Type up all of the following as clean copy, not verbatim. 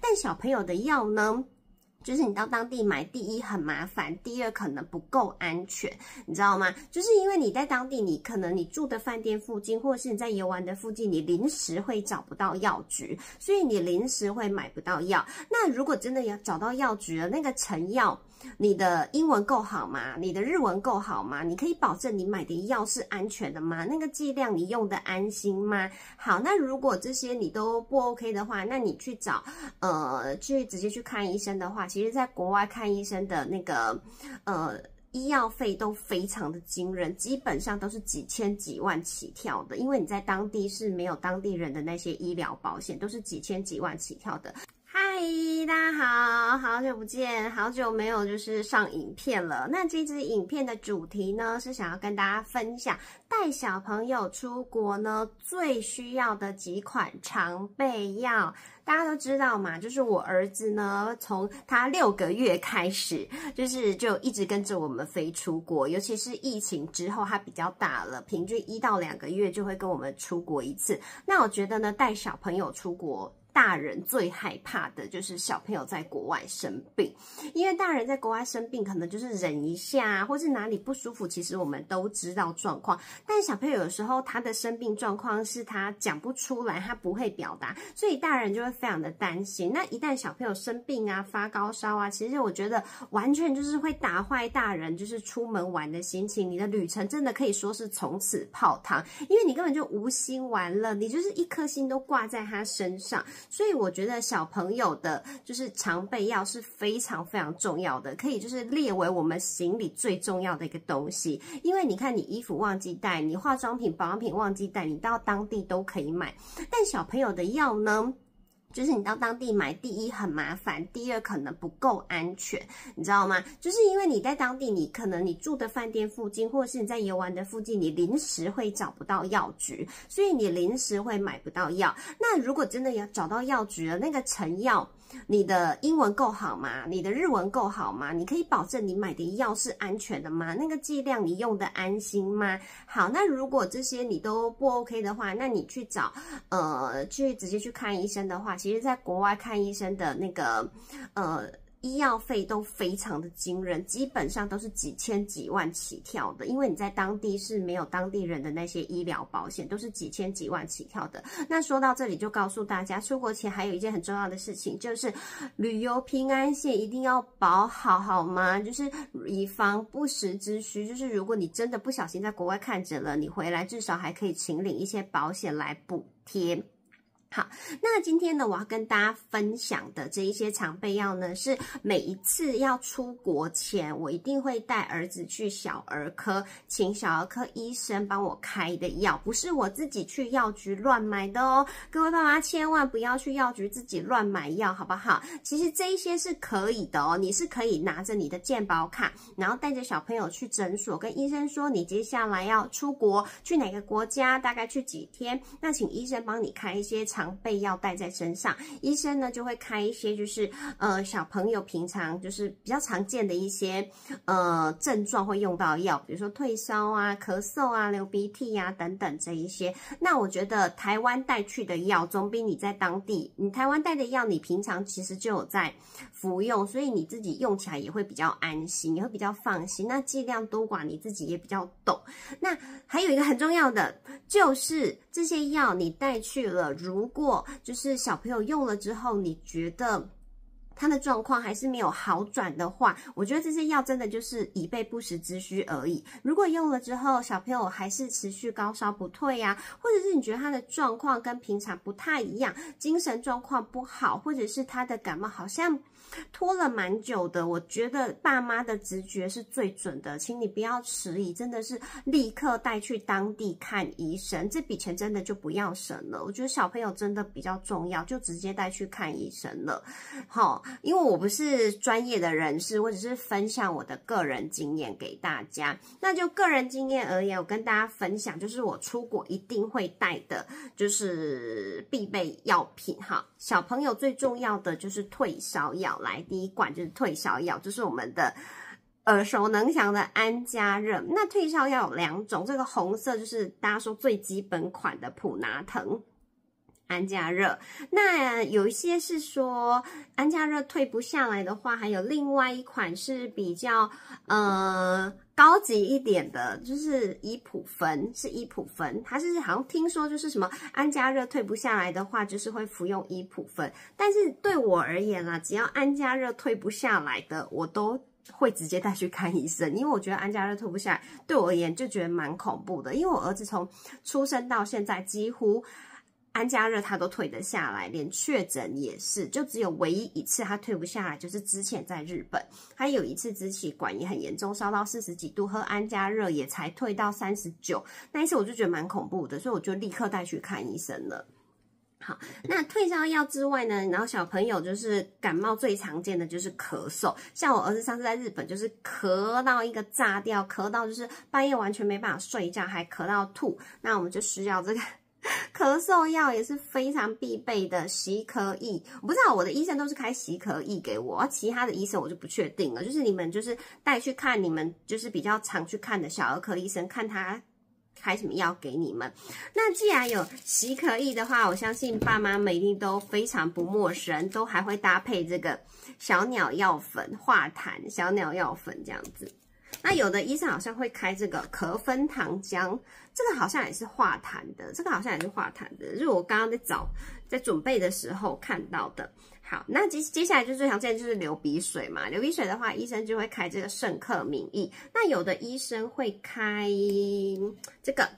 但小朋友的药呢，就是你到当地买，第一很麻烦，第二可能不够安全，你知道吗？就是因为你在当地，你可能你住的饭店附近，或者是你在游玩的附近，你临时会找不到药局，所以你临时会买不到药。那如果真的要找到药局了，那个成药，你的英文够好吗？你的日文够好吗？你可以保证你买的药是安全的吗？那个剂量你用的安心吗？好，那如果这些你都不 OK 的话，那你去找去直接去看医生的话，其实在国外看医生的那个医药费都非常的惊人，基本上都是几千几万起跳的，因为你在当地是没有当地人的那些医疗保险，都是几千几万起跳的。嗨，大家好，好久不见，好久没有就是上影片了。那这支影片的主题呢，是想要跟大家分享带小朋友出国呢最需要的几款常备药。大家都知道嘛，就是我儿子呢，从他6个月开始，就一直跟着我们飞出国，尤其是疫情之后，他比较大了，平均1到2个月就会跟我们出国一次。那我觉得呢，带小朋友出国，大人最害怕的就是小朋友在国外生病，因为大人在国外生病可能就是忍一下，或是哪里不舒服，其实我们都知道状况，但小朋友有时候他的生病状况是他讲不出来，他不会表达，所以大人就会非常的担心。那一旦小朋友生病啊，发高烧啊，其实我觉得完全就是会打坏大人就是出门玩的心情，你的旅程真的可以说是从此泡汤，因为你根本就无心玩了，你就是一颗心都挂在他身上。所以我觉得小朋友的就是常备药是非常非常重要的，可以就是列为我们行李最重要的一个东西。因为你看，你衣服忘记带，你化妆品、保养品忘记带，你到当地都可以买。但小朋友的药呢，就是你到当地买，第一很麻烦，第二可能不够安全，你知道吗？就是因为你在当地，你可能你住的饭店附近，或者是你在游玩的附近，你临时会找不到药局，所以你临时会买不到药。那如果真的要找到药局了，那个成药，你的英文够好吗？你的日文够好吗？你可以保证你买的药是安全的吗？那个剂量你用的安心吗？好，那如果这些你都不 OK 的话，那你去找去直接去看医生的话，其实在国外看医生的那个医药费都非常的惊人，基本上都是几千几万起跳的，因为你在当地是没有当地人的那些医疗保险，都是几千几万起跳的。那说到这里就告诉大家，出国前还有一件很重要的事情，就是旅游平安险一定要保好，好吗？就是以防不时之需，就是如果你真的不小心在国外看诊了，你回来至少还可以请领一些保险来补贴。好，那今天呢，我要跟大家分享的这一些常备药呢，是每一次要出国前，我一定会带儿子去小儿科，请小儿科医生帮我开的药，不是我自己去药局乱买的哦。各位爸妈千万不要去药局自己乱买药，好不好？其实这一些是可以的哦，你是可以拿着你的健保卡，然后带着小朋友去诊所，跟医生说你接下来要出国，去哪个国家，大概去几天，那请医生帮你开一些常备药带在身上，医生呢就会开一些就是小朋友平常就是比较常见的一些症状会用到的药，比如说退烧啊、咳嗽啊、流鼻涕啊等等这一些。那我觉得台湾带去的药总比你在当地，你台湾带的药你平常其实就有在服用，所以你自己用起来也会比较安心，也会比较放心。那剂量多寡你自己也比较懂。那还有一个很重要的就是这些药你带去了，如果就是小朋友用了之后，你觉得他的状况还是没有好转的话，我觉得这些药真的就是以备不时之需而已。如果用了之后，小朋友还是持续高烧不退呀，或者是你觉得他的状况跟平常不太一样，精神状况不好，或者是他的感冒好像拖了蛮久的，我觉得爸妈的直觉是最准的，请你不要迟疑，真的是立刻带去当地看医生，这笔钱真的就不要省了。我觉得小朋友真的比较重要，就直接带去看医生了。好，因为我不是专业的人士，我只是分享我的个人经验给大家。那就个人经验而言，我跟大家分享，就是我出国一定会带的，就是必备药品哈。小朋友最重要的就是退烧药，来第一罐就是退烧药，就是我们的耳熟能详的安佳热。那退烧药有2种，这个红色就是大家说最基本款的普拿疼。安佳热。那有一些是说安佳热退不下来的话，还有另外一款是比较高级一点的，就是依普芬，是依普芬，它是好像听说就是什么安佳热退不下来的话，就是会服用依普芬。但是对我而言啦，只要安佳热退不下来的，我都会直接带去看医生，因为我觉得安佳热退不下来，对我而言就觉得蛮恐怖的。因为我儿子从出生到现在，几乎安佳热他都退得下来，连确诊也是，就只有唯一一次他退不下来，就是之前在日本，他有一次支气管也很严重，烧到40几度，喝安佳热也才退到39，那一次我就觉得蛮恐怖的，所以我就立刻带去看医生了。好，那退烧药之外呢，然后小朋友就是感冒最常见的就是咳嗽，像我儿子上次在日本就是咳到一个炸掉，咳到就是半夜完全没办法睡觉，还咳到吐，那我们就需要这个咳嗽药，也是非常必备的习咳液。我不知道我的医生都是开习咳液给我，其他的医生我就不确定了，就是你们就是带去看你们就是比较常去看的小儿科医生，看他开什么药给你们。那既然有习咳液的话，我相信爸妈们一定都非常不陌生，都还会搭配这个小鸟药粉、化痰小鸟药粉这样子。那有的医生好像会开这个咳芬糖浆，这个好像也是化痰的，就是我刚刚在准备的时候看到的。好，那接下来就最常见的就是流鼻水嘛，流鼻水的话，医生就会开这个圣克敏液。那有的医生会开这个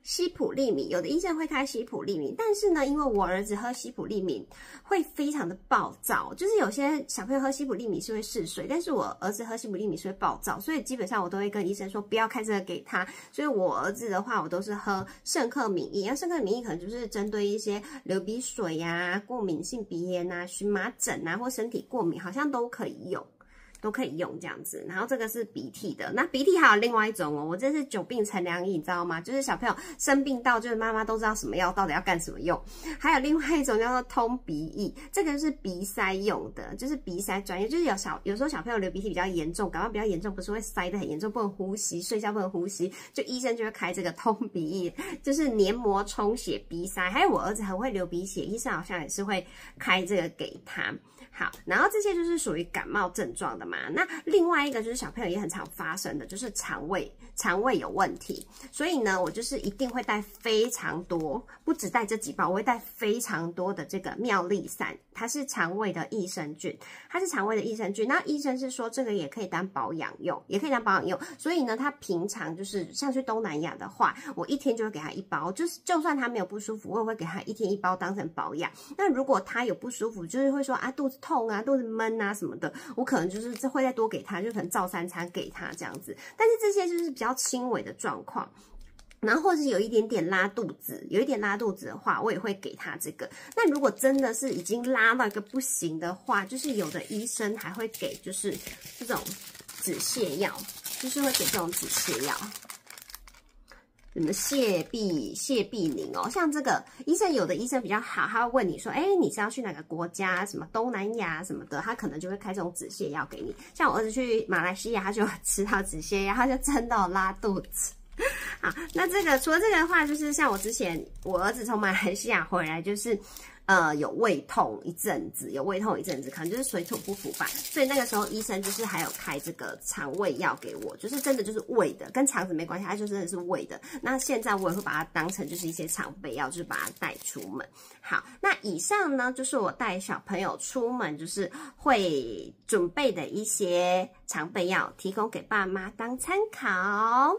西普利敏，有的医生会开西普利敏，但是呢，因为我儿子喝西普利敏会非常的暴躁，就是有些小朋友喝西普利敏是会嗜睡，但是我儿子喝西普利敏是会暴躁，所以基本上我都会跟医生说不要开这个给他。所以我儿子的话，我都是喝圣克敏液，那圣克敏液可能就是针对一些流鼻水呀、过敏性鼻炎啊、荨麻疹啊或身体过敏，好像都可以用。这样子，然后这个是鼻涕的，那鼻涕还有另外一种哦，我这是久病成良医，你知道吗？就是小朋友生病到就是妈妈都知道什么药到底要干什么用。还有另外一种叫做通鼻液，这个是鼻塞用的，就是鼻塞专业，就是有时候小朋友流鼻涕比较严重，感冒比较严重，不是会塞得很严重，不能呼吸，睡觉不能呼吸，就医生就会开这个通鼻液，就是黏膜充血鼻塞。还有我儿子很会流鼻血，医生好像也是会开这个给他。好，然后这些就是属于感冒症状的嘛。那另外一个就是小朋友也很常发生的，就是肠胃有问题。所以呢，我就是一定会带非常多，不只带这几包，我会带非常多的这个妙丽散，它是肠胃的益生菌，那医生是说这个也可以当保养用，所以呢，他平常就是像去东南亚的话，我一天就会给他一包，就是就算他没有不舒服，我也会给他一天一包当成保养。那如果他有不舒服，就是会说啊肚子痛啊、肚子闷啊什么的，我可能就是会再多给他，就可能照3餐给他这样子。但是这些就是比较轻微的状况。然后或者是有一点点拉肚子的话，我也会给他这个。那如果真的是已经拉到一个不行的话，就是有的医生还会给就是这种止泻药，就是会给这种止泻药。什么泻必宁哦，像这个医生，有的医生比较好，他会问你说，你是要去哪个国家，什么东南亚什么的，他可能就会开这种止泻药给你。像我儿子去马来西亚，他就吃到止泻药，他就真的拉肚子。好，那这个除了这个的话，就是像我之前我儿子从马来西亚回来，就是有胃痛一阵子，可能就是水土不服吧，所以那个时候医生就是还有开这个肠胃药给我，就是真的就是胃的，跟肠子没关系，它就真的是胃的。那现在我也会把它当成就是一些常备药，就是把它带出门。好，那以上呢就是我带小朋友出门就是会准备的一些常备药，提供给爸妈当参考。